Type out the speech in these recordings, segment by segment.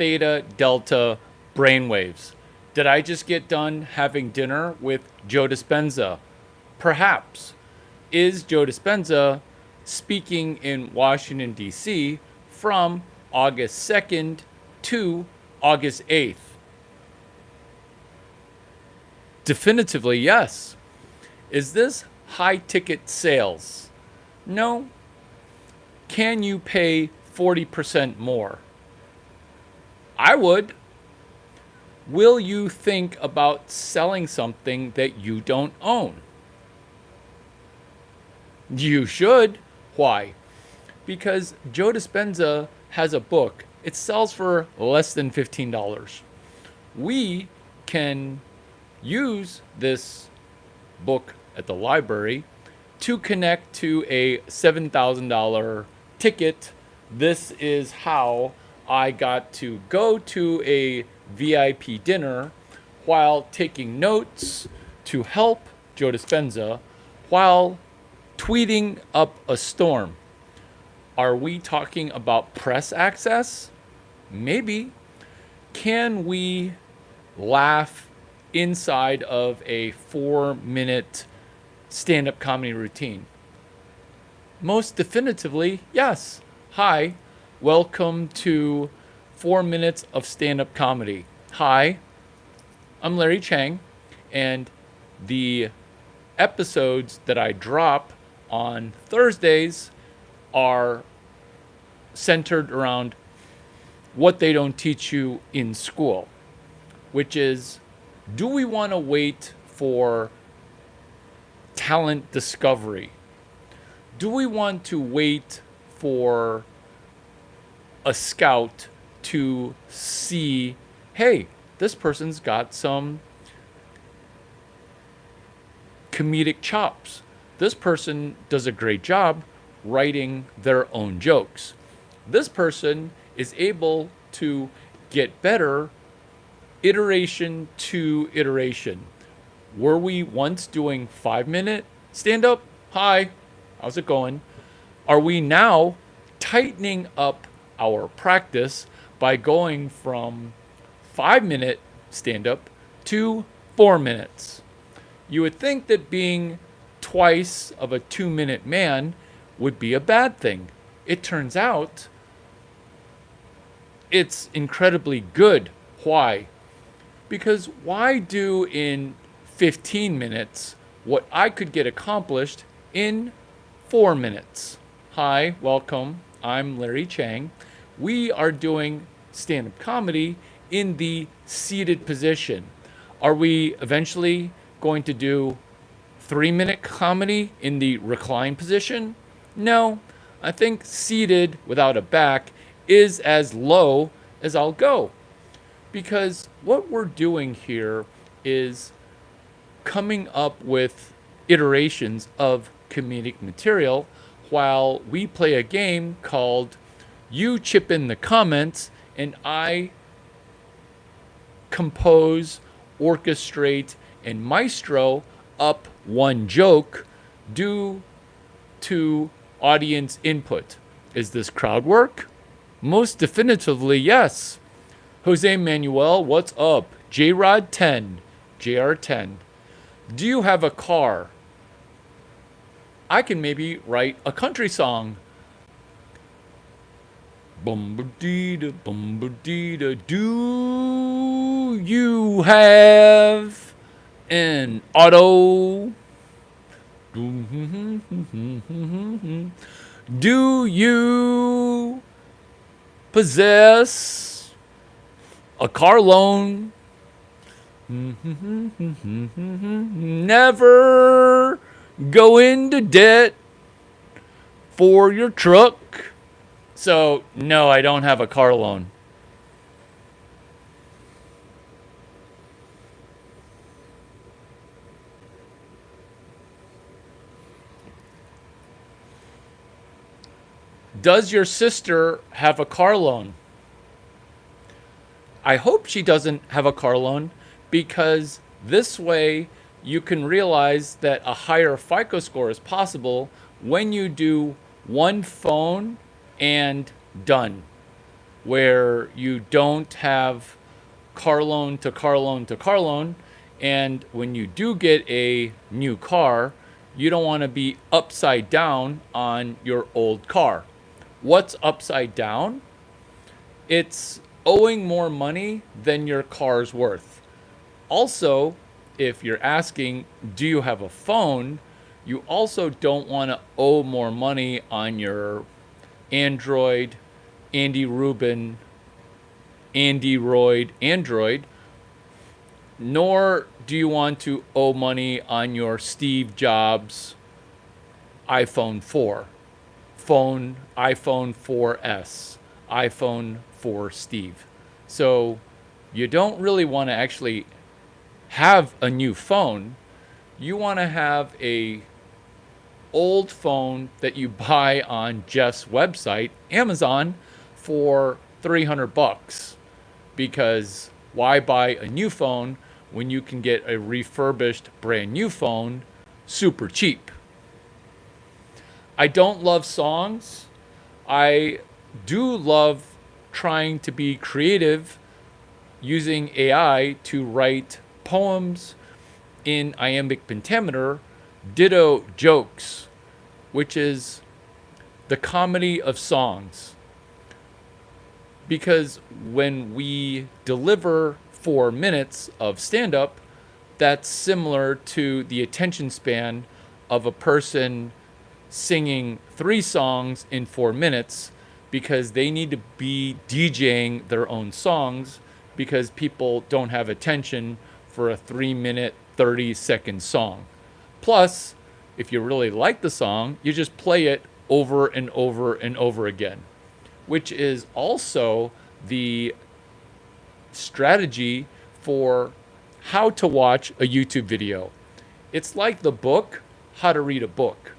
theta, delta brainwaves. Did I just get done having dinner with Joe Dispenza? Perhaps. Is Joe Dispenza speaking in Washington, D.C. from August 2nd to August 8th? Definitively, yes. Is this high ticket sales? No. Can you pay 40% more? I would. Will you think about selling something that you don't own? You should. Why? Because Joe Dispenza has a book. It sells for less than $15. We can use this book at the library to connect to a $7,000 ticket. This is how I got to go to a VIP dinner while taking notes to help Joe Dispenza while tweeting up a storm. Are we talking about press access? Maybe. Can we laugh inside of a 4-minute stand up comedy routine? Most definitively, yes. Hi, welcome to 4 minutes of stand up comedy. Hi, I'm Larry Chang, and the episodes that I drop on Thursdays are centered around what they don't teach you in school, which is, do we want to wait for talent discovery? Do we want to wait for a scout to see, hey, this person's got some comedic chops. This person does a great job writing their own jokes. This person is able to get better iteration to iteration. Were we once doing 5-minute stand up? Hi, how's it going? Are we now tightening up our practice by going from 5-minute stand up to 4 minutes? You would think that being twice of a 2-minute man would be a bad thing. It turns out it's incredibly good. Why? Because why do in 15 minutes what I could get accomplished in 4 minutes? Hi, welcome. I'm Larry Chang. We are doing stand-up comedy in the seated position. Are we eventually going to do 3-minute comedy in the recline position? No. I think seated without a back is as low as I'll go. Because what we're doing here is coming up with iterations of comedic material while we play a game called You Chip in the Comments and I compose, orchestrate, and maestro up one joke due to audience input. Is this crowd work? Most definitively, yes. Jose Manuel, what's up? J-Rod 10, JR 10. Do you have a car? I can maybe write a country song. Bum-ba-dee-da, bum-ba-dee-da. Do you have an auto? Do you possess a car loan? Never go into debt for your truck. So, no, I don't have a car loan. Does your sister have a car loan? I hope she doesn't have a car loan because this way you can realize that a higher FICO score is possible when you do one phone and done. where you don't have car loan to car loan to car loan. And when you do get a new car, you don't want to be upside down on your old car. What's upside down? It's owing more money than your car's worth. Also, if you're asking, do you have a phone? You also don't want to owe more money on your Android, Andy Rubin, Andy Royd Android, nor do you want to owe money on your Steve Jobs iPhone 4, iPhone 4S, iPhone 4 Steve. So you don't really want to actually have a new phone. You want to have a old phone that you buy on Jeff's website, Amazon, for $300. Because why buy a new phone when you can get a refurbished brand new phone super cheap? I don't love songs. I do love trying to be creative using AI to write poems in iambic pentameter, ditto jokes, which is the comedy of songs. Because when we deliver 4 minutes of stand up, that's similar to the attention span of a person singing 3 songs in 4 minutes, because they need to be DJing their own songs, because people don't have attention for a 3-minute, 30-second song. Plus, if you really like the song, you just play it over and over and over again, which is also the strategy for how to watch a YouTube video. It's like the book, How to Read a Book.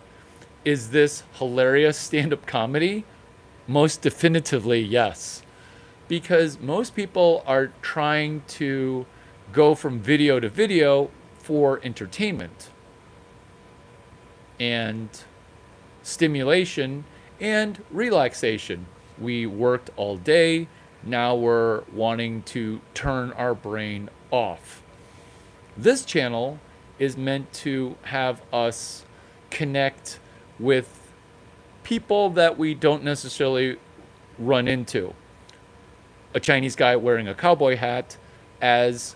Is this hilarious stand-up comedy? Most definitively, yes. Because most people are trying to go from video to video for entertainment and stimulation and relaxation. We worked all day. Now we're wanting to turn our brain off. This channel is meant to have us connect with people that we don't necessarily run into. A Chinese guy wearing a cowboy hat as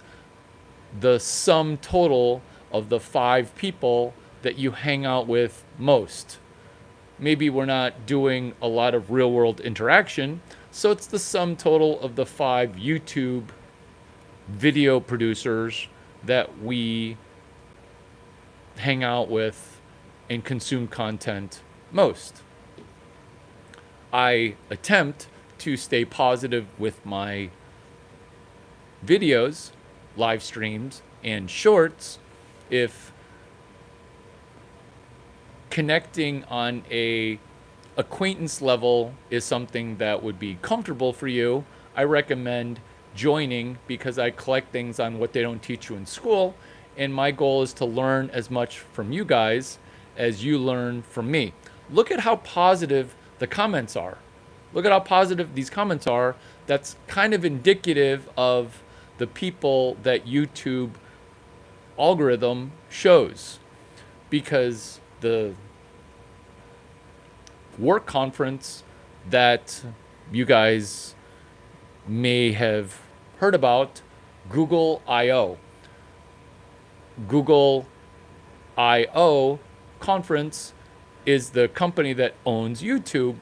the sum total of the 5 people that you hang out with most. Maybe we're not doing a lot of real world interaction, so it's the sum total of the 5 YouTube video producers that we hang out with and consume content most. I attempt to stay positive with my videos, live streams, and shorts. If connecting on a acquaintance level is something that would be comfortable for you, I recommend joining, because I collect things on what they don't teach you in school, and my goal is to learn as much from you guys as you learn from me. Look at how positive the comments are. Look at how positive these comments are. That's kind of indicative of the people that YouTube algorithm shows, because the work conference that you guys may have heard about, Google I/O. Google I/O conference is the company that owns YouTube.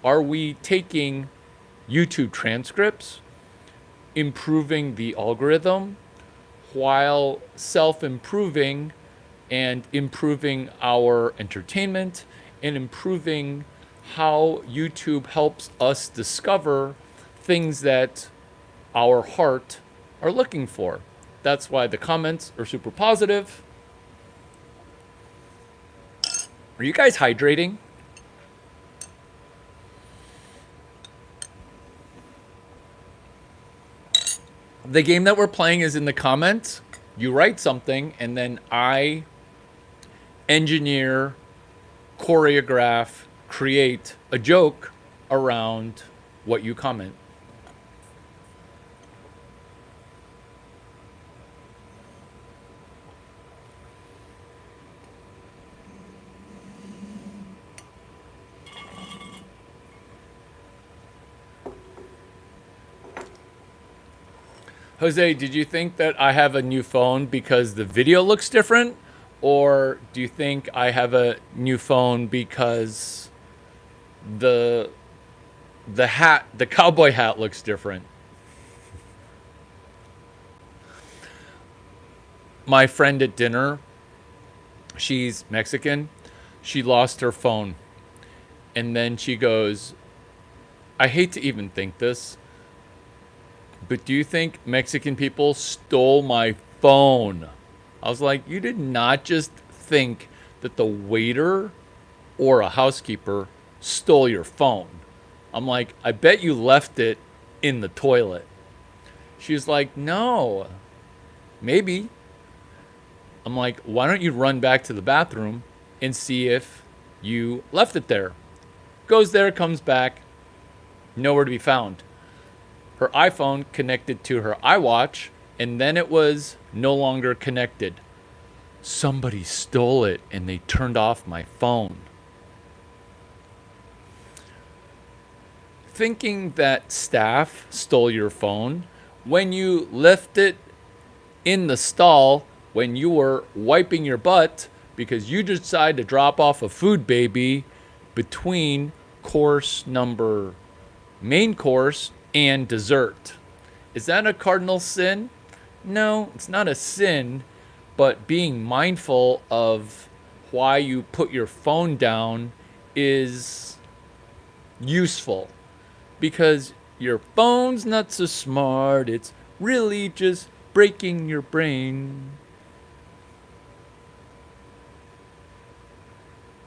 Are we taking YouTube transcripts, improving the algorithm, while self-improving and improving our entertainment and improving how YouTube helps us discover things that our heart are looking for? That's why the comments are super positive. Are you guys hydrating? The game that we're playing is in the comments. You write something, and then I engineer, choreograph, create a joke around what you comment. Jose, did you think that I have a new phone because the video looks different? Or do you think I have a new phone because the the cowboy hat looks different? My friend at dinner, she's Mexican. She lost her phone. And then she goes, I hate to even think this, but do you think Mexican people stole my phone? I was like, you did not just think that the waiter or a housekeeper stole your phone. I'm like, I bet you left it in the toilet. She was like, no, maybe. I'm like, why don't you run back to the bathroom and see if you left it there? Goes there, comes back, nowhere to be found. Her iPhone connected to her iWatch, and then it was no longer connected. Somebody stole it and they turned off my phone. Thinking that staff stole your phone when you left it in the stall when you were wiping your butt because you decided to drop off a food baby between main course and dessert. Is that a cardinal sin? No, it's not a sin, but being mindful of why you put your phone down is useful because your phone's not so smart. It's really just breaking your brain.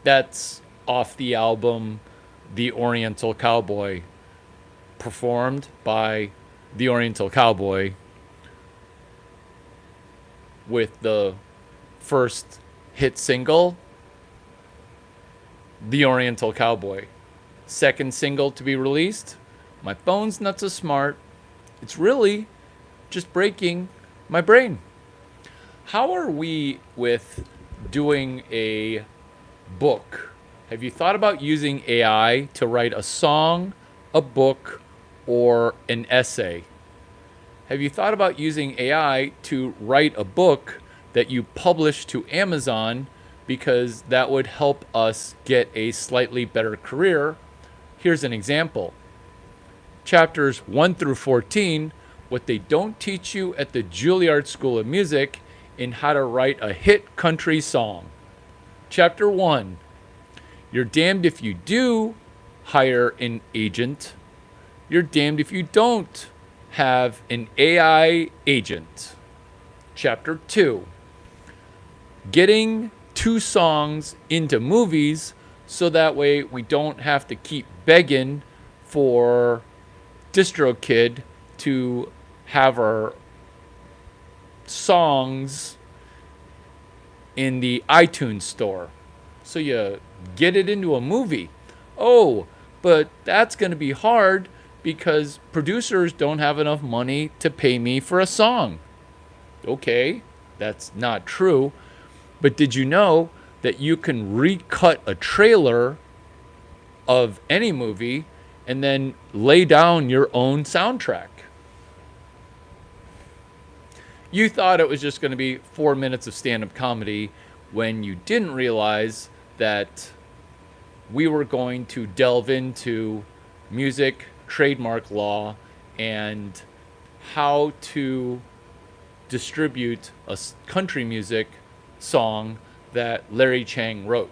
That's off the album The Oriental Cowboy, performed by The Oriental Cowboy, with the first hit single, The Oriental Cowboy. Second single to be released, My Phone's Not So Smart. It's really just breaking my brain. How are we with doing a book? Have you thought about using AI to write a song, a book, or an essay? Have you thought about using AI to write a book that you publish to Amazon because that would help us get a slightly better career? Here's an example. Chapters 1 through 14, what they don't teach you at the Juilliard School of Music in how to write a hit country song. Chapter 1, you're damned if you do hire an agent. You're damned if you don't have an AI agent. Chapter 2, getting 2 songs into movies so that way we don't have to keep begging for DistroKid to have our songs in the iTunes store. So you get it into a movie. Oh, but that's going to be hard because producers don't have enough money to pay me for a song. Okay, that's not true. But did you know that you can recut a trailer of any movie and then lay down your own soundtrack? You thought it was just going to be 4 minutes of stand-up comedy when you didn't realize that we were going to delve into music, trademark law, and how to distribute a country music song that Larry Chang wrote.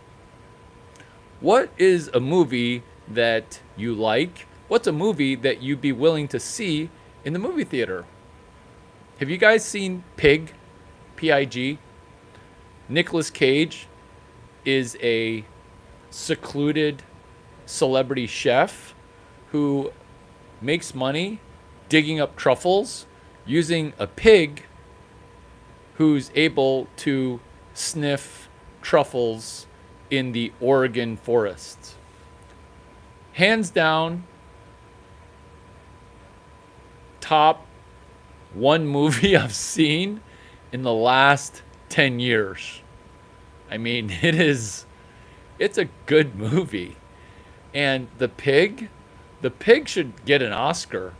What is a movie that you like? What's a movie that you'd be willing to see in the movie theater? Have you guys seen Pig? P-I-G? Nicolas Cage is a secluded celebrity chef who makes money digging up truffles using a pig who's able to sniff truffles in the Oregon forest. Hands down, top 1 movie I've seen in the last 10 years. I mean, it's a good movie. And the pig should get an Oscar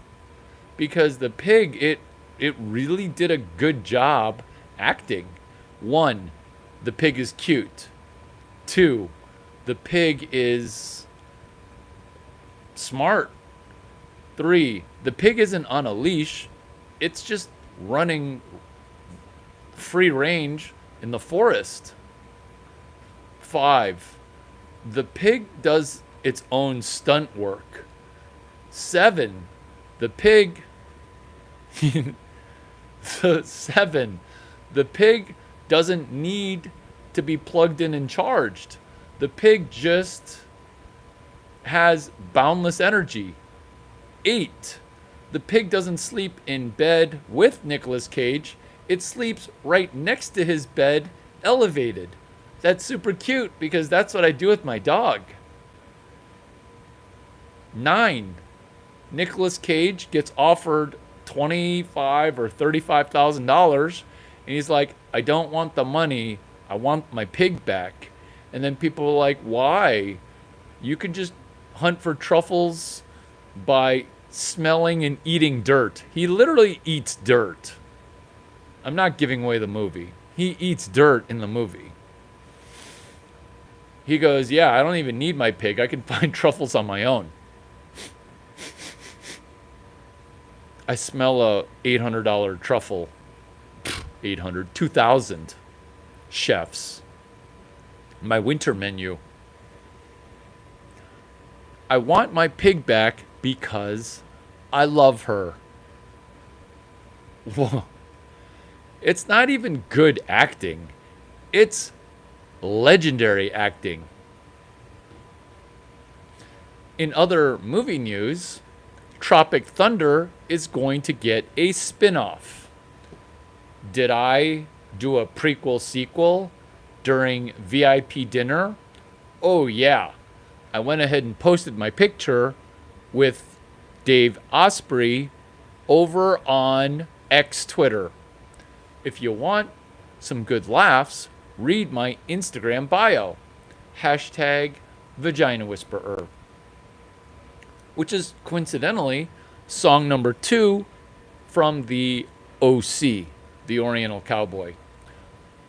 because the pig, it really did a good job acting. One, the pig is cute. Two, the pig is smart. Three, the pig isn't on a leash. It's just running free range in the forest. Five, the pig does its own stunt work. Seven, the pig. Seven, the pig doesn't need to be plugged in and charged. The pig just has boundless energy. Eight, the pig doesn't sleep in bed with Nicolas Cage. It sleeps right next to his bed, elevated. That's super cute because that's what I do with my dog. Nine, Nicolas Cage gets offered $25,000 or $35,000, and he's like, I don't want the money. I want my pig back. And then people are like, why? You can just hunt for truffles by smelling and eating dirt. He literally eats dirt. I'm not giving away the movie. He eats dirt in the movie. He goes, yeah, I don't even need my pig. I can find truffles on my own. I smell a $800 truffle. 2,000 chefs. My winter menu. I want my pig back because I love her. Whoa. It's not even good acting. It's legendary acting. In other movie news, Tropic Thunder is going to get a spin-off. Did I do a prequel sequel during VIP dinner? Oh yeah. I went ahead and posted my picture with Dave Osprey over on X Twitter. If you want some good laughs, read my Instagram bio. Hashtag Vagina Whisperer. Which is coincidentally song number 2 from the OC, the Oriental Cowboy.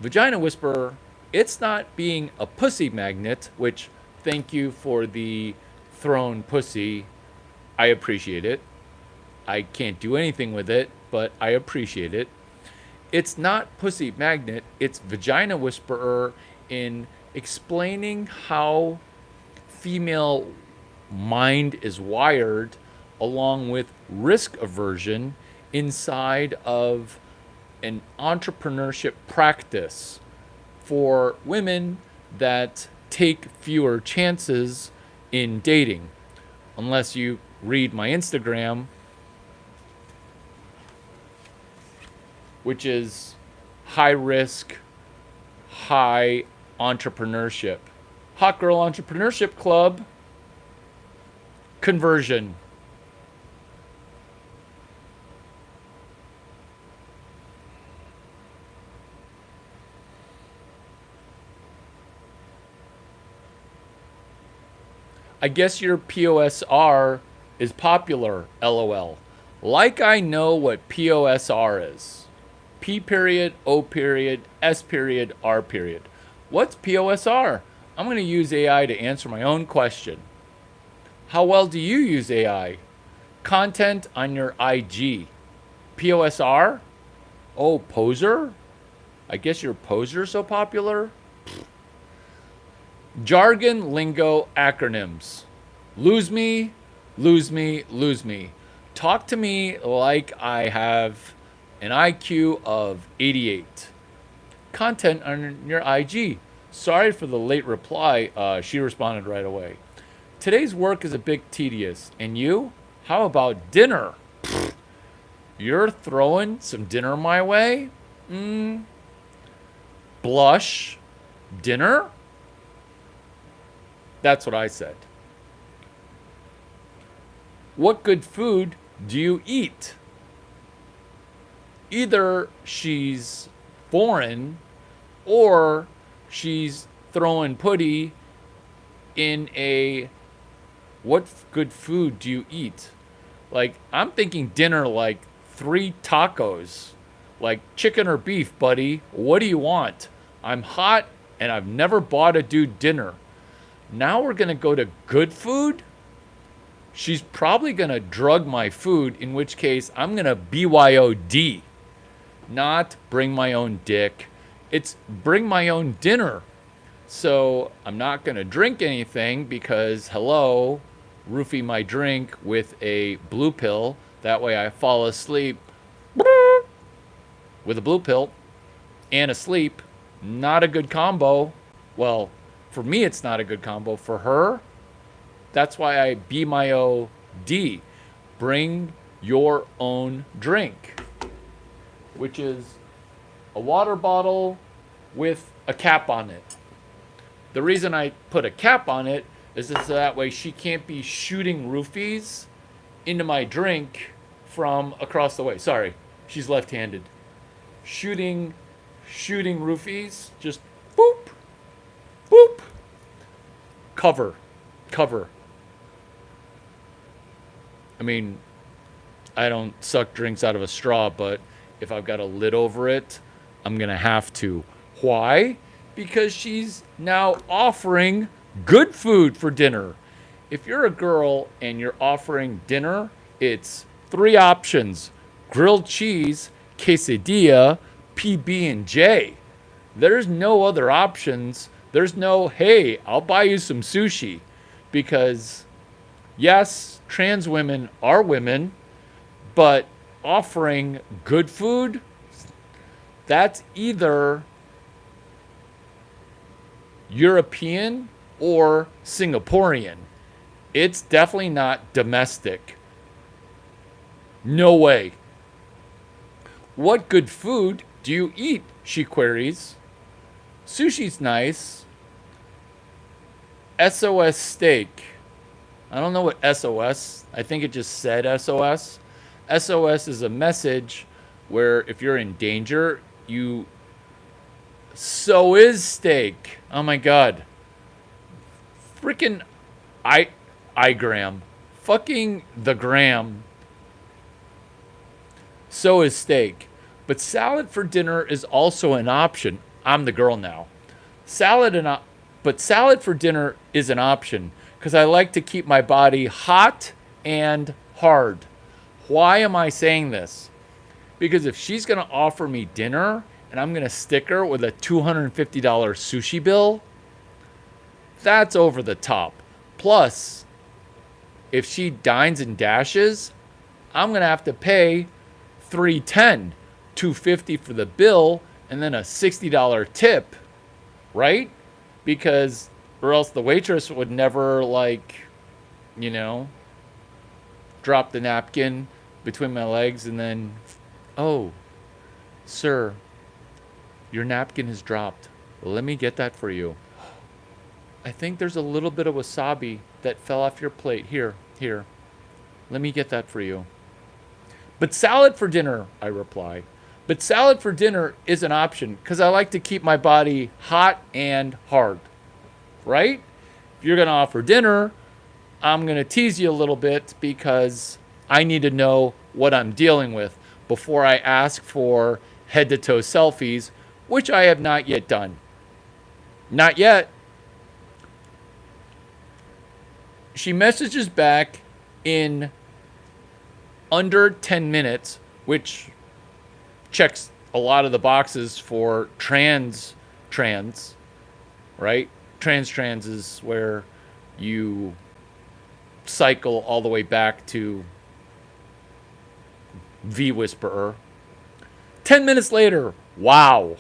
Vagina Whisperer, it's not being a pussy magnet, which thank you for the thrown pussy. I appreciate it. I can't do anything with it, but I appreciate it. It's not pussy magnet, it's Vagina Whisperer in explaining how female mind is wired along with risk aversion inside of an entrepreneurship practice for women that take fewer chances in dating. Unless you read my Instagram, which is high risk, high entrepreneurship. Hot Girl Entrepreneurship Club. Conversion. I guess your POSR is popular, LOL. Like I know what POSR is. P period, O period, S period, R period. What's POSR? I'm going to use AI to answer my own question. How well do you use AI? Content on your IG. POSR? Oh, poser? I guess your poser so popular? Jargon, lingo, acronyms. Lose me, lose me, lose me. Talk to me like I have an IQ of 88. Content on your IG. Sorry for the late reply. She responded right away. Today's work is a bit tedious. And you? How about dinner? You're throwing some dinner my way? Blush. Dinner? That's what I said. What good food do you eat? Either she's foreign or she's throwing putty in a what good food do you eat? Like, I'm thinking dinner like 3 tacos. Like, chicken or beef, buddy? What do you want? I'm hot and I've never bought a dude dinner. Now we're going to go to good food? She's probably going to drug my food, in which case I'm going to BYOD. Not bring my own dick. It's bring my own dinner. So I'm not going to drink anything because, hello, roofie my drink with a blue pill. That way I fall asleep with a blue pill and asleep. Not a good combo. Well, for me, it's not a good combo. For her, that's why I BMYOD. Bring your own drink, which is a water bottle with a cap on it. The reason I put a cap on it is so that way she can't be shooting roofies into my drink from across the way. Sorry, she's left-handed. Shooting roofies, just boop, boop. Cover. I mean, I don't suck drinks out of a straw, but if I've got a lid over it, I'm going to have to. Why? Because she's now offering good food for dinner. If you're a girl and you're offering dinner, it's 3 options: grilled cheese, quesadilla, PB&J. There's no other options. There's no, hey, I'll buy you some sushi. Because, yes, trans women are women, but offering good food, that's either European or Singaporean. It's definitely not domestic. No way. What good food do you eat? She queries. Sushi's nice. SOS steak. I don't know what SOS. I think it just said SOS. SOS is a message where if you're in danger, you... So is steak. Oh my god. Freaking igram. Fucking the gram. So is steak. But salad for dinner is also an option. I'm the girl now. But salad for dinner is an option because I like to keep my body hot and hard. Why am I saying this? Because if she's going to offer me dinner and I'm going to stick her with a $250 sushi bill, that's over the top. Plus, if she dines and dashes, I'm going to have to pay $310, $250 for the bill, and then a $60 tip, right? Because, or else the waitress would never, drop the napkin between my legs and then, oh, sir, your napkin is dropped. Let me get that for you. I think there's a little bit of wasabi that fell off your plate. Here. Let me get that for you. But salad for dinner, I reply. But salad for dinner is an option because I like to keep my body hot and hard, right? If you're going to offer dinner, I'm going to tease you a little bit because I need to know what I'm dealing with before I ask for head-to-toe selfies, which I have not yet done. Not yet. She messages back in under 10 minutes, which checks a lot of the boxes for trans, right? Trans is where you cycle all the way back to V Whisperer. 10 minutes later, wow.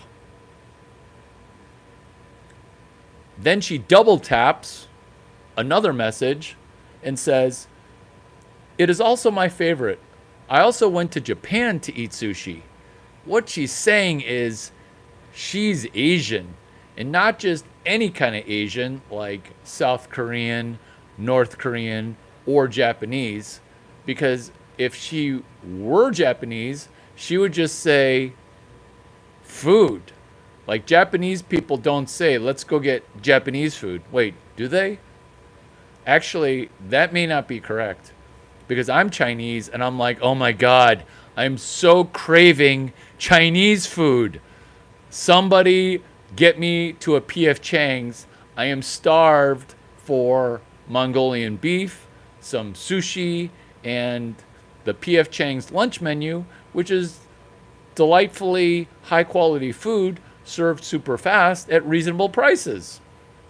Then she double taps another message and says, it is also my favorite. I also went to Japan to eat sushi. What she's saying is she's Asian, and not just any kind of Asian like South Korean, North Korean, or Japanese, because if she were Japanese, she would just say food. Like Japanese people don't say, let's go get Japanese food. Wait, do they? Actually, that may not be correct. Because I'm Chinese and I'm like, oh my God, I'm so craving Chinese food. Somebody get me to a PF Chang's. I am starved for Mongolian beef, some sushi, and the PF Chang's lunch menu, which is delightfully high quality food served super fast at reasonable prices.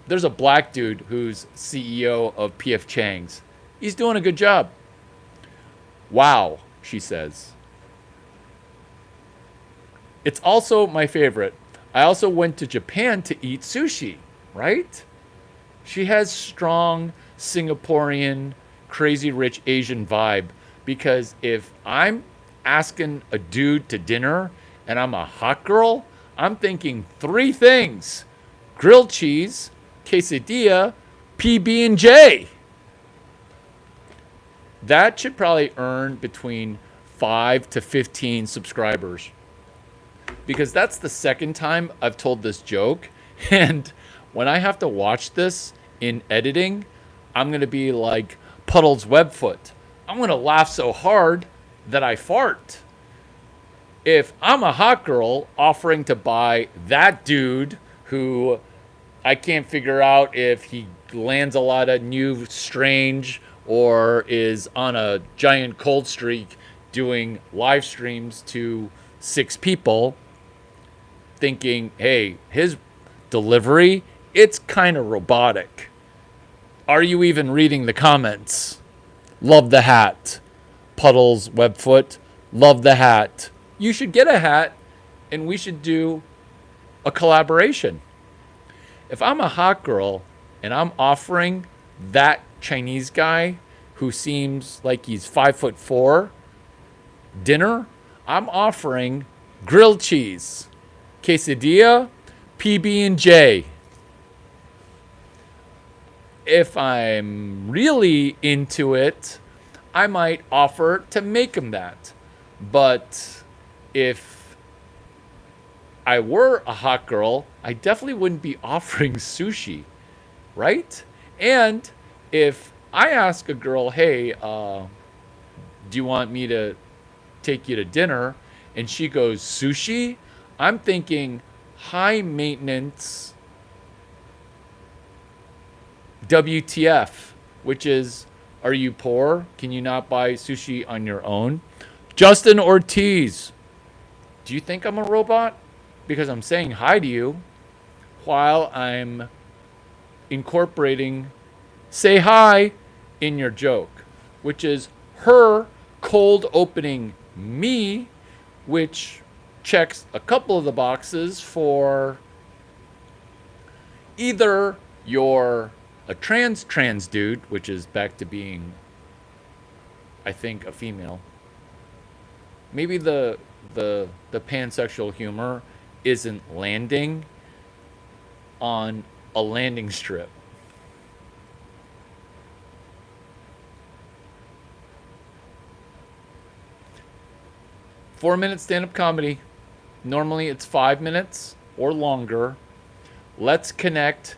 There's a black dude who's CEO of PF Chang's. He's doing a good job. Wow, she says. It's also my favorite. I also went to Japan to eat sushi, right? She has strong Singaporean, crazy rich Asian vibe because if I'm asking a dude to dinner and I'm a hot girl, I'm thinking three things: grilled cheese, quesadilla, PB&J. That should probably earn between 5 to 15 subscribers because that's the second time I've told this joke. And when I have to watch this in editing, I'm going to be like Puddles Webfoot. I'm going to laugh so hard that I fart. If I'm a hot girl offering to buy that dude who I can't figure out if he lands a lot of new strange or is on a giant cold streak doing live streams to 6 people, thinking, hey, his delivery, it's kind of robotic. Are you even reading the comments? Love the hat. Puddles Webfoot, love the hat. You should get a hat and we should do a collaboration. If I'm a hot girl and I'm offering that Chinese guy who seems like he's 5'4" dinner, I'm offering grilled cheese, quesadilla, PB&J. If I'm really into it, I might offer to make him that. But if I were a hot girl, I definitely wouldn't be offering sushi, right? And if I ask a girl, hey, do you want me to take you to dinner? And she goes, sushi? I'm thinking high maintenance WTF, which is, are you poor? Can you not buy sushi on your own? Justin Ortiz, do you think I'm a robot? Because I'm saying hi to you while I'm incorporating say hi in your joke, which is her cold opening me, which checks a couple of the boxes for either you're a trans dude, which is back to being, I think, a female. Maybe the pansexual humor isn't landing on a landing strip. Four-minute stand-up comedy. Normally it's 5 minutes or longer. Let's connect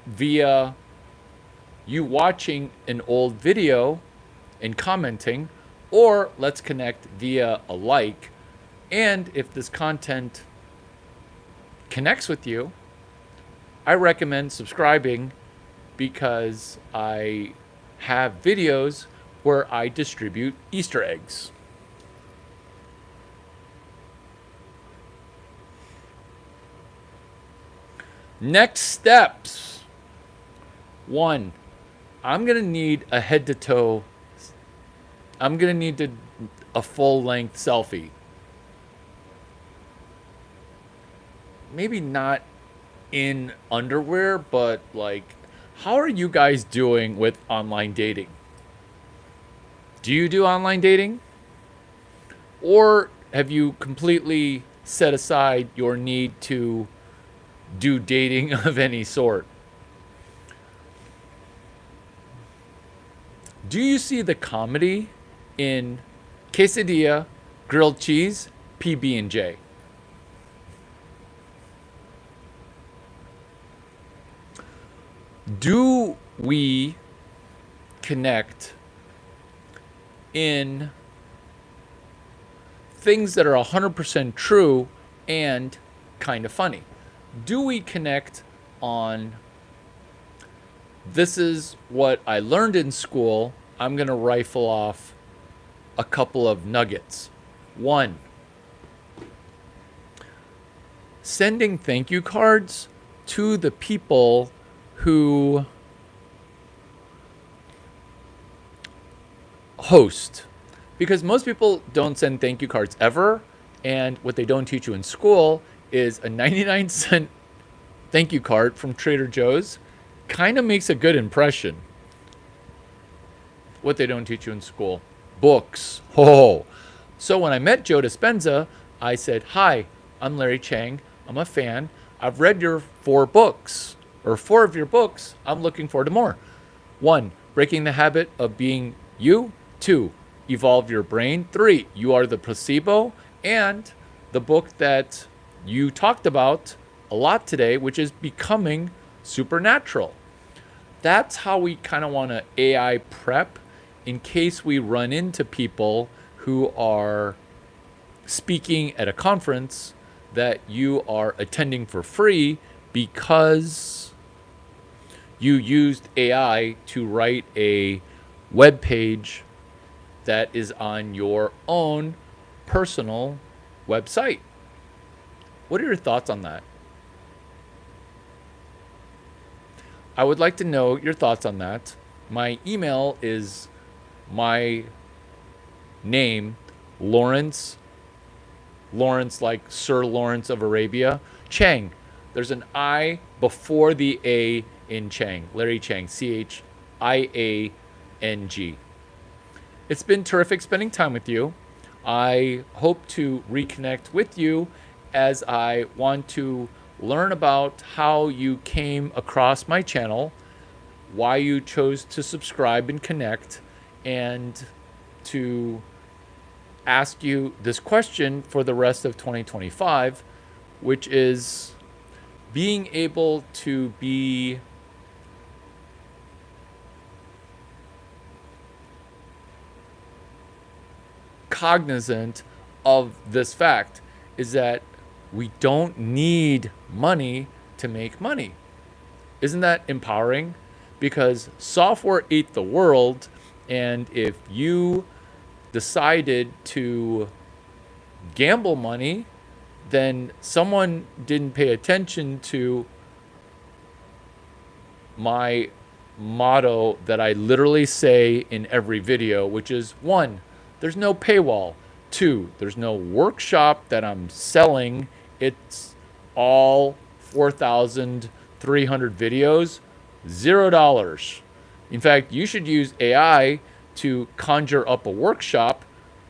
via you watching an old video and commenting, or let's connect via a like. And if this content connects with you, I recommend subscribing because I have videos where I distribute Easter eggs. Next steps. 1, I'm going to need a head to toe. I'm going to need a full length selfie. Maybe not in underwear, but like, how are you guys doing with online dating? Do you do online dating? Or have you completely set aside your need to do dating of any sort? Do you see the comedy in quesadilla, grilled cheese, PB&J? Do we connect in things that are 100% true and kind of funny? Do we connect on this is what I learned in school? I'm going to rifle off a couple of nuggets. One, sending thank you cards to the people who host. Because most people don't send thank you cards ever, and what they don't teach you in school is a 99-cent thank you card from Trader Joe's kind of makes a good impression. What they don't teach you in school. Books. Oh. So when I met Joe Dispenza, I said, "Hi, I'm Larry Chang. I'm a fan. I've read your 4 books, or 4 of your books. I'm looking forward to more. 1, Breaking the Habit of Being You. 2, Evolve Your Brain. 3, You Are the Placebo. And the book that you talked about a lot today, which is Becoming Supernatural." That's how we kind of want to AI prep in case we run into people who are speaking at a conference that you are attending for free because you used AI to write a web page that is on your own personal website. What are your thoughts on that? I would like to know your thoughts on that. My email is my name, Lawrence like Sir Lawrence of Arabia, Chang. There's an I before the A in Chang. Larry Chang, CHIANG. It's been terrific spending time with you. I hope to reconnect with you as I want to learn about how you came across my channel, why you chose to subscribe and connect, and to ask you this question for the rest of 2025, which is being able to be cognizant of this fact is that we don't need money to make money. Isn't that empowering? Because software ate the world, and if you decided to gamble money, then someone didn't pay attention to my motto that I literally say in every video, which is 1, there's no paywall. 2, there's no workshop that I'm selling. It's all 4,300 videos, $0. In fact, you should use AI to conjure up a workshop.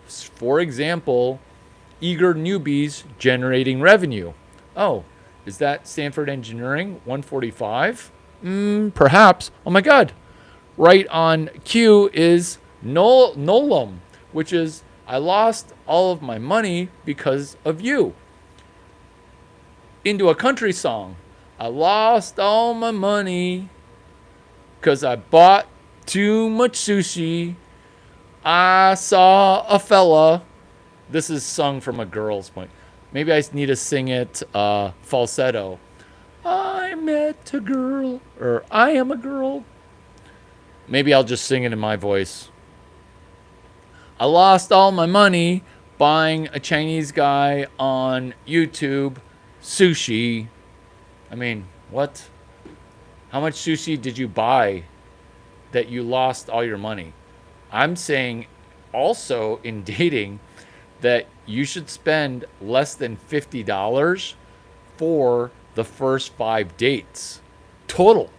For example, eager newbies generating revenue. Oh, is that Stanford Engineering 145? Perhaps. Oh my God. Right on cue is Nolam, which is I lost all of my money because of you. Into a country song. I lost all my money because I bought too much sushi. I saw a fella. This is sung from a girl's point. Maybe I need to sing it falsetto. I met a girl, or I am a girl. Maybe I'll just sing it in my voice. I lost all my money buying a Chinese guy on YouTube sushi. I mean, what? How much sushi did you buy that you lost all your money? I'm saying also in dating that you should spend less than $50 for the first 5 dates total,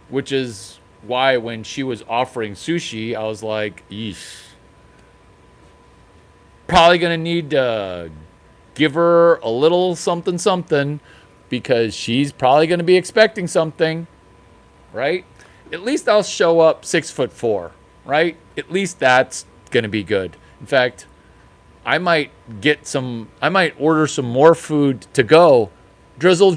which is why when she was offering sushi, I was like, eesh. Probably going to need to give her a little something because she's probably going to be expecting something, right? At least I'll show up 6'4", right? At least that's going to be good. In fact, I might order some more food to go. Drizzle